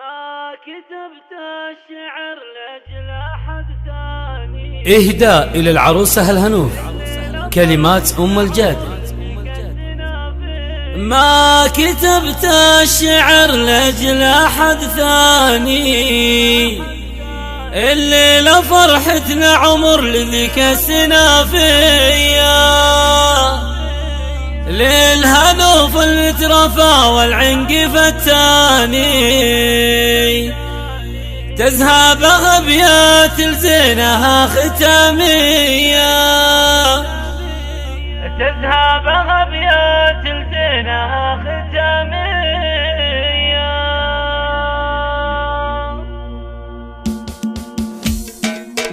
ما كتبت الشعر لأجل أحد ثاني. إهداء إلى العروسة الهنوف، كلمات أم الجاد. ما كتبت الشعر لأجل أحد ثاني، الليلة فرحتنا عمر لذيك السنة فيا، للهنوف المترفى والعنق فتاني، تذهب أبيات لزينها ختامية، تذهب أبيات لزينها ختامية.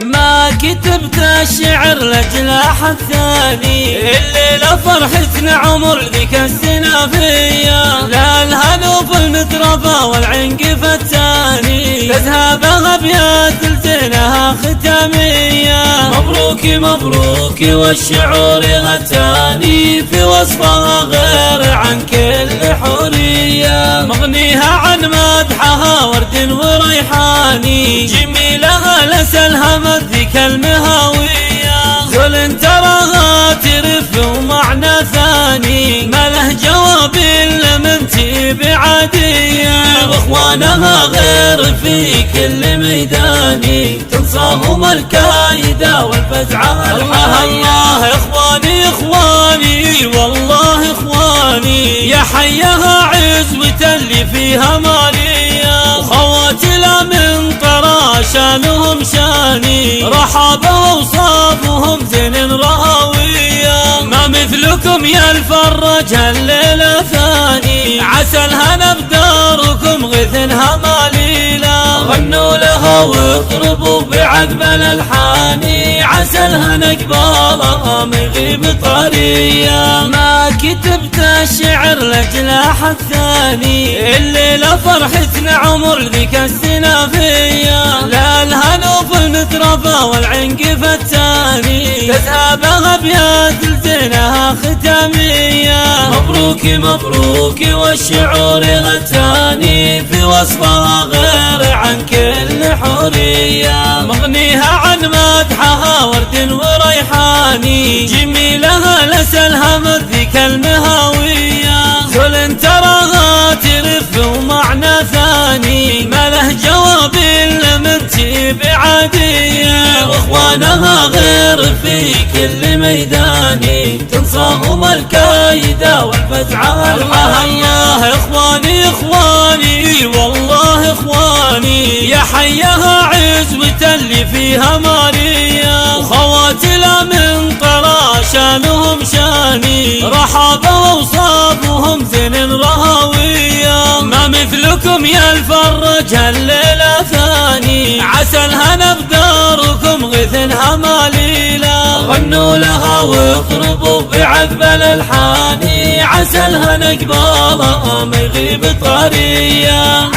ما كتبت الشعر لأجل أحد ثاني، الليلة فرحتنا عمر ذيك السنة فيا، لا الهنوف المترفى والعنق فتاني، تذهب أبيات لزينها ختامية. مبروك مبروك والشعور غتاني، في وصفها غير عن كل حورية، مغنيها عن مدحها ورد وريحاني، جميلها لسلها ذيك المهاوية، زول تراها ترف ومعنى ثاني، ما له جواب إلا من تيب عادية، واخوانها غير في كل ميداني، تنصاهم الكايدة والفزعة الله. اخواني اخواني والله اخواني، يا حيها عزوة اللي فيها مالية، وخواتي لا من طرا شانهم شاني، رحابة وصافهم زين رهوية، ما مثلكم يا الفرج هالليلة ثاني، عسى الهنا بداركم غثنها ماليلة، غنوا لها واضربوا بعذب الألحاني، عسى الهنا قبالها ما يغيب طرية. ما كتبت الشعر لأجل أحد ثاني، الليلة فرحتنا عمر ذيك السنة فيا، لا الهنوف المترفى والعنق فتاني، تذهب أبيات لزينها ختامية. مبروك مبروك والشعور غتاني، في وصفها غير عن كل حورية، مغنيها عن مدحها ورد وريحاني، جميلها لسلها ذيك المهاوية، زول تراها ترف ومعنى ثاني، ما له جواب إلا من تيب عادية، واخوانها غير في كل ميداني، تنصاهم الكايدة والفزعة الله. اخواني اخواني والله اخواني، يا حيها عزوة اللي فيها مالية، وخواتي لا من طرا شانهم شاني، رحابة وصافهم زين رهوية، ما مثلكم يا الفرج هالليلة ثاني، عسى الهنا بداركم غثنها ماليلة، غنوا لها واضربوا بعذب الألحاني، عسى الهنا قبالها ما يغيب طرية.